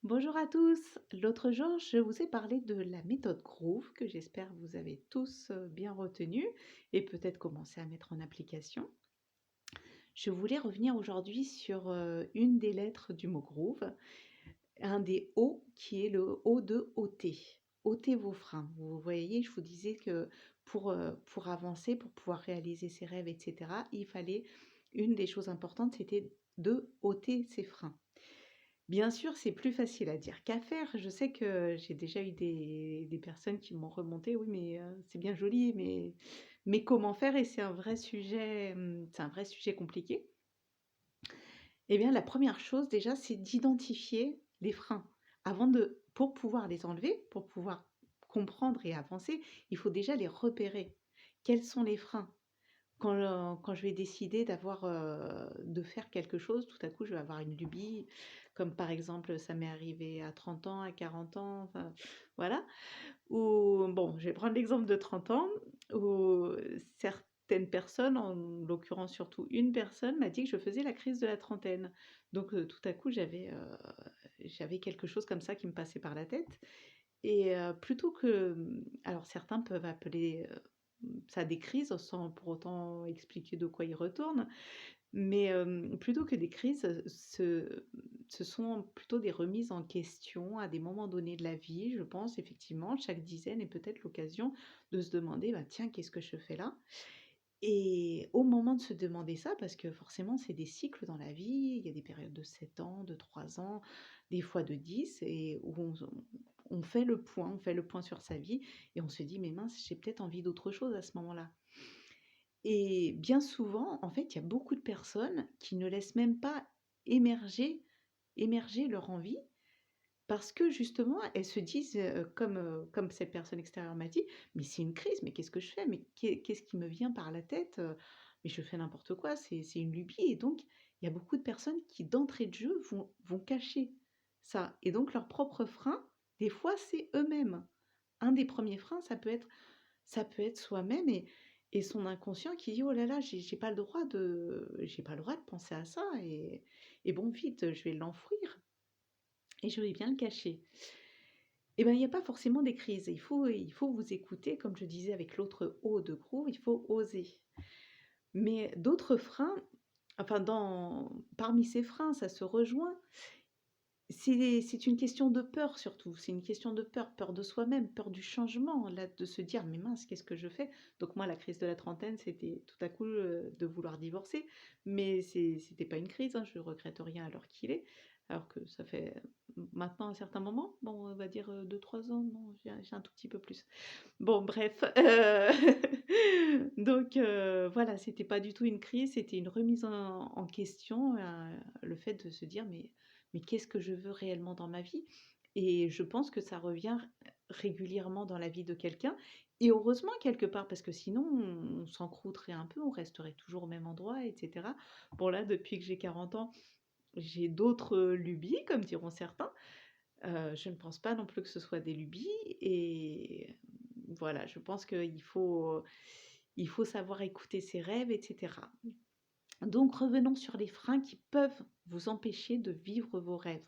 Bonjour à tous. L'autre jour, je vous ai parlé de la méthode Groove que j'espère vous avez tous bien retenue et peut-être commencé à mettre en application. Je voulais revenir aujourd'hui sur une des lettres du mot Groove, un des O qui est le O de ôter. Ôter vos freins. Vous voyez, je vous disais que pour avancer, pour pouvoir réaliser ses rêves, etc., il fallait, une des choses importantes, c'était de ôter ses freins. Bien sûr, c'est plus facile à dire qu'à faire. Je sais que j'ai déjà eu des personnes qui m'ont remonté: «Oui, mais c'est bien joli, mais comment faire?» Et c'est un vrai sujet compliqué. Eh bien, la première chose déjà, c'est d'identifier les freins. Pour pouvoir les enlever, pour pouvoir comprendre et avancer, il faut déjà les repérer. Quels sont les freins? Quand je vais décider de faire quelque chose, tout à coup, je vais avoir une lubie, comme par exemple, ça m'est arrivé à 30 ans, à 40 ans, enfin, voilà. Ou bon, je vais prendre l'exemple de 30 ans, où certaines personnes, en l'occurrence surtout une personne, m'a dit que je faisais la crise de la trentaine. Donc, tout à coup, j'avais quelque chose comme ça qui me passait par la tête et plutôt que, alors certains peuvent appeler, ça des crises sans pour autant expliquer de quoi ils retournent, mais plutôt que des crises, ce sont plutôt des remises en question à des moments donnés de la vie, je pense effectivement. Chaque dizaine est peut-être l'occasion de se demander: «Bah, tiens, qu'est-ce que je fais là?» Et au moment de se demander ça, parce que forcément c'est des cycles dans la vie, il y a des périodes de 7 ans, de 3 ans, des fois de 10 et où on fait le point sur sa vie et on se dit: «Mais mince, j'ai peut-être envie d'autre chose à ce moment-là». Et bien souvent, en fait, il y a beaucoup de personnes qui ne laissent même pas émerger émerger leur envie parce que justement, elles se disent, comme cette personne extérieure m'a dit: «Mais c'est une crise, mais qu'est-ce que je fais? Mais qu'est-ce qui me vient par la tête? Mais je fais n'importe quoi, c'est une lubie» et donc il y a beaucoup de personnes qui, d'entrée de jeu, vont cacher ça et donc leur propre frein, des fois, c'est eux-mêmes. Un des premiers freins, ça peut être soi-même et son inconscient qui dit: «Oh là là, j'ai pas le droit de penser à ça et bon, vite, je vais l'enfouir et je vais bien le cacher». Et ben, il y a pas forcément des crises. Il faut vous écouter, comme je disais avec l'autre O de Groove, il faut oser. Mais d'autres freins, enfin parmi ces freins, ça se rejoint, c'est une question de peur surtout. C'est une question de peur, peur de soi-même, peur du changement, là, de se dire: «Mais mince, qu'est-ce que je fais?» Donc moi, la crise de la trentaine, c'était tout à coup, de vouloir divorcer, mais c'était pas une crise, hein, je regrette rien à l'heure qu'il est. Alors que ça fait maintenant un certain moment, bon, on va dire, 2-3 ans, non, j'ai un tout petit peu plus. Bon bref, donc voilà, c'était pas du tout une crise, c'était une remise en question, le fait de se dire: «Mais qu'est-ce que je veux réellement dans ma vie?» Et je pense que ça revient régulièrement dans la vie de quelqu'un et heureusement quelque part parce que sinon on s'encrouterait un peu, on resterait toujours au même endroit et cetera. Bon là, depuis que j'ai 40 ans, j'ai d'autres, lubies comme diront certains. Je ne pense pas non plus que ce soit des lubies et voilà, je pense qu'il faut savoir écouter ses rêves et cetera. Donc revenons sur les freins qui peuvent vous empêcher de vivre vos rêves.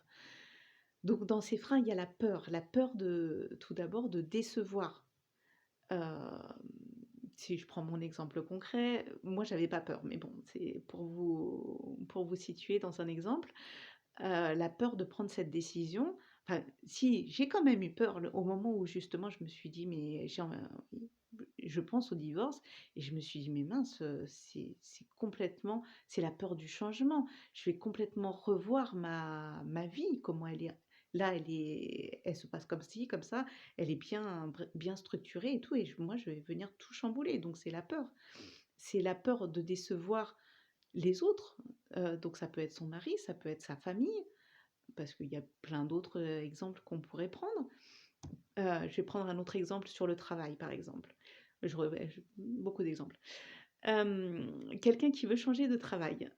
Donc dans ces freins, il y a la peur de tout d'abord de décevoir. Hem, Si je prends mon exemple concret, moi j'avais pas peur, mais bon, c'est pour vous situer dans un exemple. La peur de prendre cette décision, enfin si, j'ai quand même eu peur au moment où justement je me suis dit: «Mais je pense au divorce et je me suis dit: «Mais mince, c'est la peur du changement. Je vais complètement revoir ma vie, comment elle est là, elle se passe comme ci, comme ça, elle est bien structurée et tout et moi je vais venir tout chambouler». Donc c'est la peur. C'est la peur de décevoir les autres, donc ça peut être son mari, ça peut être sa famille, parce qu'il y a plein d'autres, exemples qu'on pourrait prendre. Je vais prendre un autre exemple sur le travail, par exemple. Je beaucoup d'exemples. Quelqu'un qui veut changer de travail.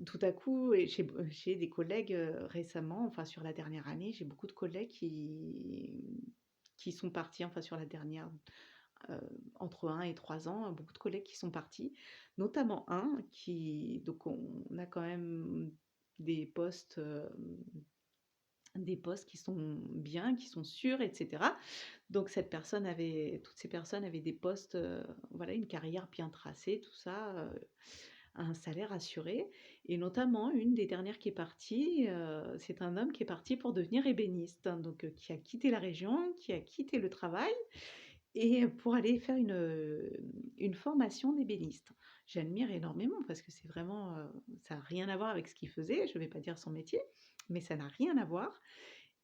Tout à coup et j'ai des collègues, récemment, enfin sur la dernière année, j'ai beaucoup de collègues qui sont partis, enfin sur la dernière, heu, entre 1 et 3 ans, beaucoup de collègues qui sont partis, notamment un qui donc on a quand même des postes, des postes qui sont bien, qui sont sûrs, et cetera. Donc toutes ces personnes avaient des postes, voilà, une carrière bien tracée, tout ça, un salaire assuré et notamment une des dernières qui est partie, c'est un homme qui est parti pour devenir ébéniste, hein, donc qui a quitté la région, qui a quitté le travail et pour aller faire une formation d'ébéniste. J'admire énormément parce que c'est vraiment, ça a rien à voir avec ce qu'il faisait, je vais pas dire son métier, mais ça n'a rien à voir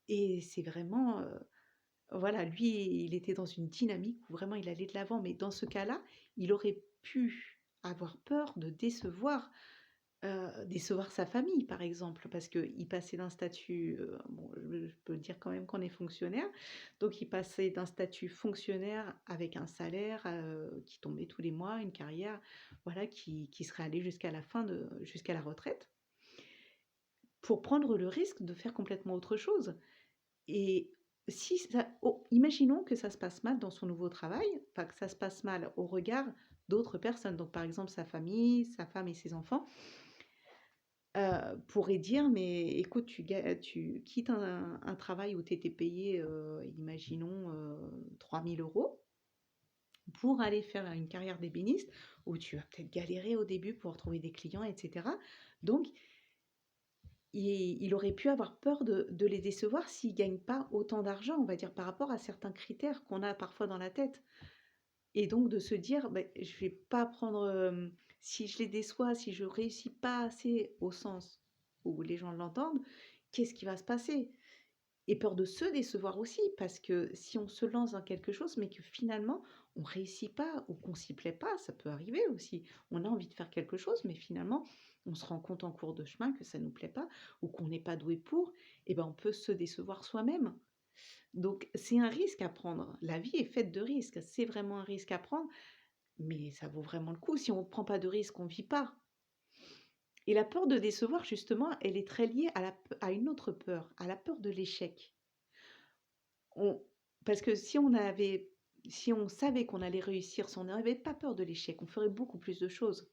et c'est vraiment, voilà, lui, il était dans une dynamique où vraiment il allait de l'avant, mais dans ce cas-là, il aurait pu avoir peur de décevoir sa famille, par exemple, parce qu'il passait d'un statut, bon, je peux dire quand même qu'on est fonctionnaire, donc il passait d'un statut fonctionnaire avec un salaire, qui tombait tous les mois, une carrière, voilà, qui serait allée jusqu'à la retraite, pour prendre le risque de faire complètement autre chose. Et si ça imaginons que ça se passe mal dans son nouveau travail, enfin que ça se passe mal au regard d'autres personnes, donc par exemple sa famille, sa femme et ses enfants, pourraient dire: «Mais écoute, tu quittes un travail où tu étais payé, imaginons, 3 000 € pour aller faire une carrière d'ébéniste où tu vas peut-être galérer au début pour trouver des clients et cetera». Donc il aurait pu avoir peur de les décevoir s'ils ne gagnent pas autant d'argent, on va dire, par rapport à certains critères qu'on a parfois dans la tête. Et donc de se dire: «Beh, je vais pas prendre, si je les déçois, si je réussis pas assez au sens où les gens l'entendent, qu'est-ce qui va se passer?» Et peur de se décevoir aussi, parce que si on se lance dans quelque chose, mais que finalement on réussit pas ou qu'on s'y plaît pas, ça peut arriver aussi. On a envie de faire quelque chose, mais finalement on se rend compte en cours de chemin que ça nous plaît pas ou qu'on n'est pas doué pour, et ben on peut se décevoir soi-même. Donc c'est un risque à prendre. La vie est faite de risques. C'est vraiment un risque à prendre, mais ça vaut vraiment le coup. Si on ne prend pas de risque, on ne vit pas. Et la peur de décevoir, justement, elle est très liée à une autre peur, à la peur de l'échec. On Parce que si on savait qu'on allait réussir, si on n'avait pas peur de l'échec, on ferait beaucoup plus de choses.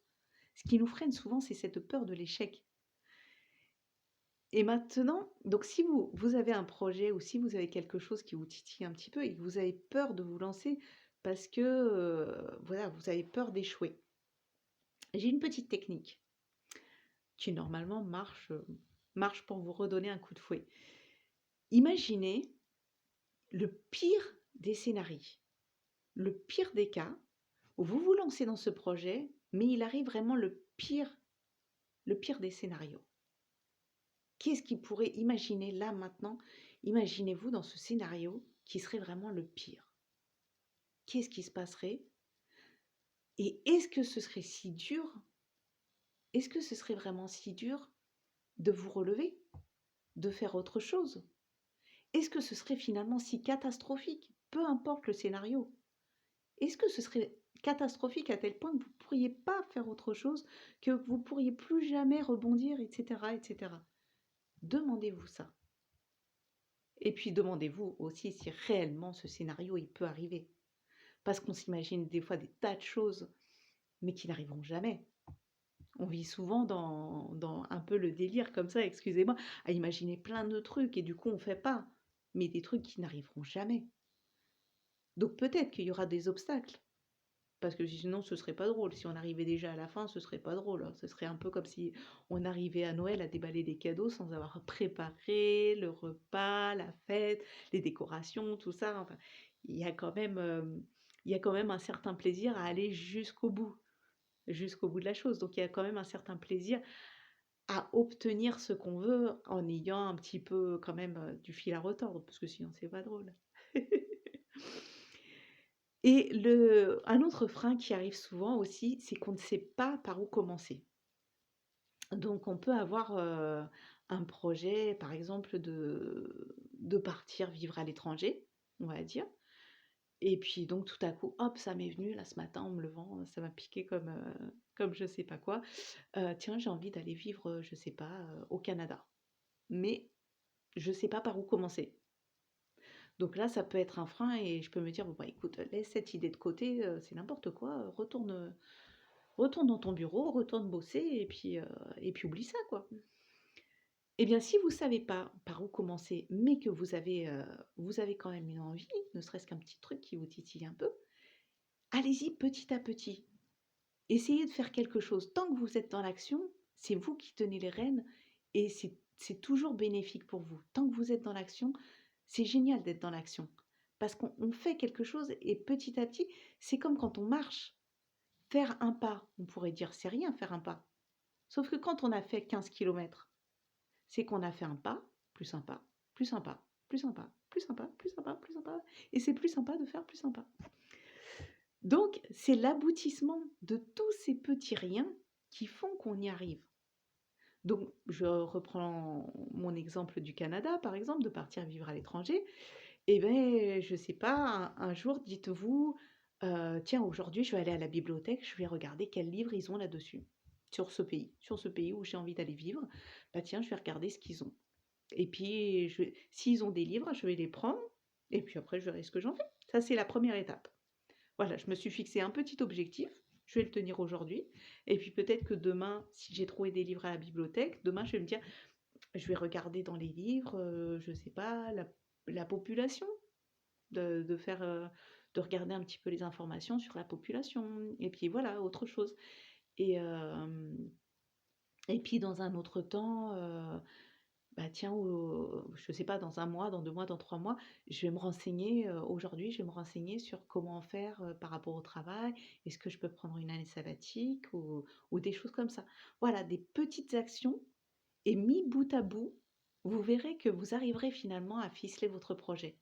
Ce qui nous freine souvent, c'est cette peur de l'échec. Et maintenant, donc si vous avez un projet ou si vous avez quelque chose qui vous titille un petit peu et que vous avez peur de vous lancer parce que, voilà, vous avez peur d'échouer. J'ai une petite technique qui normalement marche pour vous redonner un coup de fouet. Imaginez le pire des scénarios, le pire des cas où vous vous lancez dans ce projet, mais il arrive vraiment le pire des scénarios. Qu'est-ce qui pourrait imaginer là maintenant? Imaginez-vous dans ce scénario qui serait vraiment le pire. Qu'est-ce qui se passerait? Et est-ce que ce serait si dur? Est-ce que ce serait vraiment si dur de vous relever, de faire autre chose? Est-ce que ce serait finalement si catastrophique? Peu importe le scénario. Est-ce que ce serait catastrophique à tel point que vous ne pourriez pas faire autre chose, que vous ne pourriez plus jamais rebondir, etc., etc. Demandez-vous ça. Et puis demandez-vous aussi si réellement ce scénario il peut arriver. Parce qu'on s'imagine des fois des tas de choses, mais qui n'arriveront jamais. On vit souvent dans un peu le délire comme ça, excusez-moi, à imaginer plein de trucs et du coup on ne fait pas, mais des trucs qui n'arriveront jamais. Donc peut-être qu'il y aura des obstacles, parce que sinon ce serait pas drôle. Si on arrivait déjà à la fin, ce serait pas drôle, hein. Ce serait un peu comme si on arrivait à Noël à déballer des cadeaux sans avoir préparé le repas, la fête, les décorations, tout ça. Enfin, il y a quand même, il y a quand même un certain plaisir à aller jusqu'au bout de la chose. Donc il y a quand même un certain plaisir à obtenir ce qu'on veut en ayant un petit peu quand même du fil à retordre, parce que sinon c'est pas drôle. Et un autre frein qui arrive souvent aussi, c'est qu'on ne sait pas par où commencer. Donc on peut avoir un projet, par exemple, de partir vivre à l'étranger, on va dire. Et puis donc tout à coup, hop, ça m'est venu là ce matin en me levant, ça m'a piqué comme je sais pas quoi. Tiens, j'ai envie d'aller vivre, je sais pas, au Canada. Mais je sais pas par où commencer. Donc là, ça peut être un frein et je peux me dire: «Bon, bah, écoute, laisse cette idée de côté, c'est n'importe quoi, retourne dans ton bureau, retourne bosser et puis oublie ça, quoi». Eh bien, si vous ne savez pas par recommencer, mais que vous avez quand même une envie, ne serait-ce qu'un petit truc qui vous titille un peu, allez-y petit à petit. Essayez de faire quelque chose. Tant que vous êtes dans l'action, c'est vous qui tenez les rênes et c'est toujours bénéfique pour vous. Tant que vous êtes dans l'action, c'est génial d'être dans l'action. Parce qu'on fait quelque chose et petit à petit, c'est comme quand on marche. Faire un pas, on pourrait dire c'est rien faire un pas. Sauf que quand on a fait 15 kilomètres, c'est qu'on a fait un pas, plus un pas, plus un pas, plus un pas, plus un pas, plus un pas, plus un pas. Et c'est plus sympa de faire plus un pas. Donc, c'est l'aboutissement de tous ces petits riens qui font qu'on y arrive. Donc, je reprends mon exemple du Canada, par exemple, de partir vivre à l'étranger. Eh bien, je ne sais pas, un jour, dites-vous, tiens, aujourd'hui, je vais aller à la bibliothèque, je vais regarder quels livres ils ont là-dessus, sur ce pays où j'ai envie d'aller vivre. Bah tiens, je vais regarder ce qu'ils ont. Et puis, s'ils ont des livres, je vais les prendre, et puis après, je verrai ce que j'en fais. Ça, c'est la première étape. Voilà, je me suis fixé un petit objectif, je vais le tenir aujourd'hui, et puis peut-être que demain, si j'ai trouvé des livres à la bibliothèque, demain je vais me dire, je vais regarder dans les livres, je sais pas, la population, de faire, de regarder un petit peu les informations sur la population, et puis voilà, autre chose. Et, et puis dans un autre temps, bah tiens, je sais pas, dans un mois, dans 2 mois, dans 3 mois, je vais me renseigner, aujourd'hui, je vais me renseigner sur comment faire, par rapport au travail. Est-ce que je peux prendre une année sabbatique ou des choses comme ça? Voilà, des petites actions et mis bout à bout, vous verrez que vous arriverez finalement à ficeler votre projet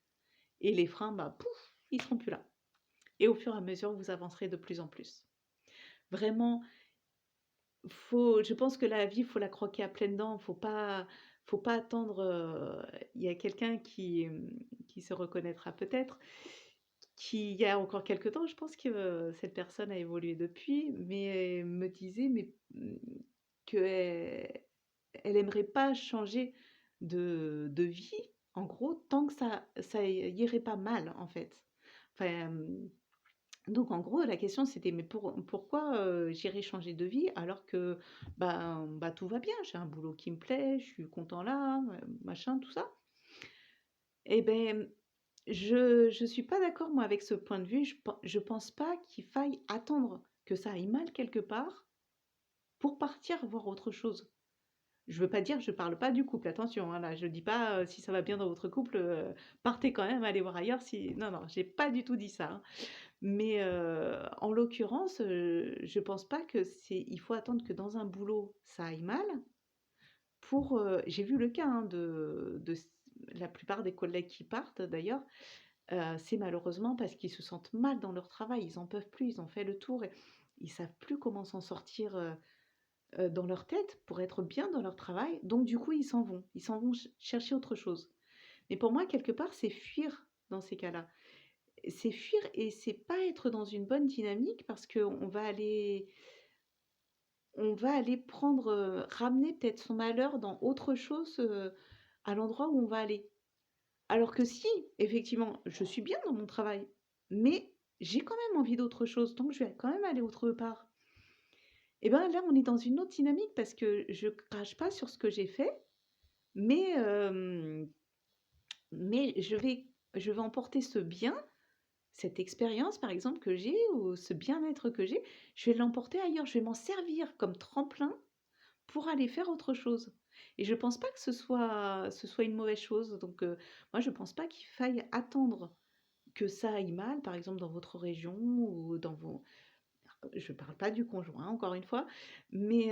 et les freins, bah, pouf, ils seront plus là et au fur et à mesure, vous avancerez de plus en plus. Vraiment, je pense que la vie, il faut la croquer à pleines dents. Faut pas attendre. Il y a quelqu'un qui se reconnaîtra peut-être, qui, il y a encore quelque temps, je pense que cette personne a évolué depuis, mais elle me disait qu'elle elle aimerait pas changer de vie, en gros, tant que ça irait pas mal, en fait. Enfin, donc en gros, la question c'était: «Mais pourquoi, j'irais changer de vie alors que, bah, tout va bien, j'ai un boulot qui me plaît, je suis content là, machin, tout ça?» Et ben, je suis pas d'accord moi avec ce point de vue, je pense pas qu'il faille attendre que ça aille mal quelque part pour partir voir autre chose. Je veux pas dire, je parle pas du couple, attention, hein, là, je dis pas, si ça va bien dans votre couple, partez quand même, allez voir ailleurs si non, non, j'ai pas du tout dit ça, hein. Mais en l'occurrence, je pense pas que c'est il faut attendre que dans un boulot, ça aille mal pour, j'ai vu le cas, hein, de la plupart des collègues qui partent d'ailleurs, c'est malheureusement parce qu'ils se sentent mal dans leur travail. Ils en peuvent plus, ils ont fait le tour et ils savent plus comment s'en sortir, dans leur tête pour être bien dans leur travail. Donc du coup, ils s'en vont. Ils s'en vont chercher autre chose. Mais pour moi, quelque part, c'est fuir dans ces cas-là. C'est fuir et c'est pas être dans une bonne dynamique parce on va aller prendre, ramener peut-être son malheur dans autre chose, à l'endroit où on va aller. Alors que si, effectivement, je suis bien dans mon travail, mais j'ai quand même envie d'autre chose, donc je vais quand même aller autre part. Et ben là, on est dans une autre dynamique parce que je crache pas sur ce que j'ai fait, mais, mais je vais emporter ce bien, cette expérience par exemple que j'ai ou ce bien-être que j'ai, je vais l'emporter ailleurs, je vais m'en servir comme tremplin pour aller faire autre chose. Et je pense pas que ce soit une mauvaise chose. Donc, moi, je pense pas qu'il faille attendre que ça aille mal, par exemple dans votre région ou dans vos. Je parle pas du conjoint, encore une fois, mais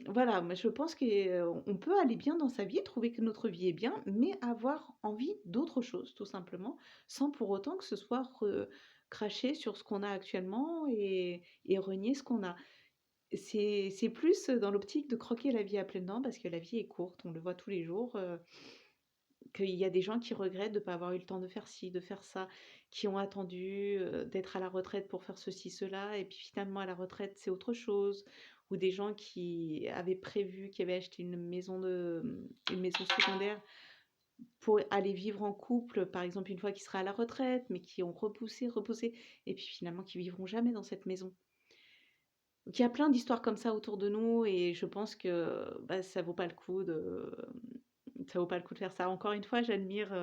voilà, moi je pense qu'on peut aller bien dans sa vie, trouver que notre vie est bien, mais avoir envie d'autre chose, tout simplement, sans pour autant que ce soit cracher sur ce qu'on a actuellement et renier ce qu'on a. C'est plus dans l'optique de croquer la vie à pleines dents parce que la vie est courte, on le voit tous les jours, qu'il y a des gens qui regrettent de ne pas avoir eu le temps de faire ci, de faire ça, qui ont attendu, d'être à la retraite pour faire ceci, cela et puis finalement à la retraite, c'est autre chose. Ou des gens qui avaient prévu, qui avaient acheté une maison secondaire pour aller vivre en couple, par exemple, une fois qu'ils seraient à la retraite, mais qui ont repoussé, repoussé et puis finalement qui vivront jamais dans cette maison. Donc il y a plein d'histoires comme ça autour de nous et je pense que, bah, ça vaut pas le coup ça vaut pas le coup de faire ça. Encore une fois, j'admire,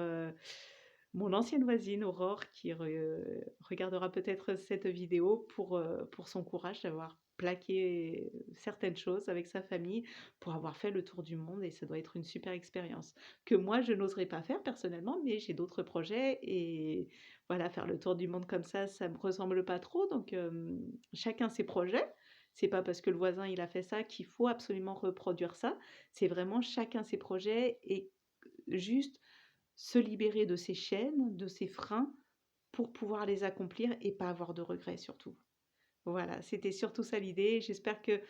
mon ancienne voisine Aurore qui regardera peut-être cette vidéo pour son courage d'avoir plaqué certaines choses avec sa famille pour avoir fait le tour du monde et ça doit être une super expérience que moi je n'oserais pas faire personnellement, mais j'ai d'autres projets et voilà, faire le tour du monde comme ça me ressemble pas trop donc chacun ses projets. C'est pas parce que le voisin il a fait ça qu'il faut absolument reproduire ça. C'est vraiment chacun ses projets et juste se libérer de ses chaînes, de ses freins pour pouvoir les accomplir et pas avoir de regrets surtout. Voilà, c'était surtout ça l'idée. J'espère que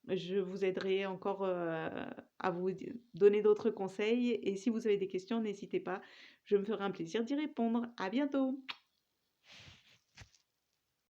je vous aiderai encore, à vous donner d'autres conseils et si vous avez des questions, n'hésitez pas, je me ferai un plaisir d'y répondre. À bientôt.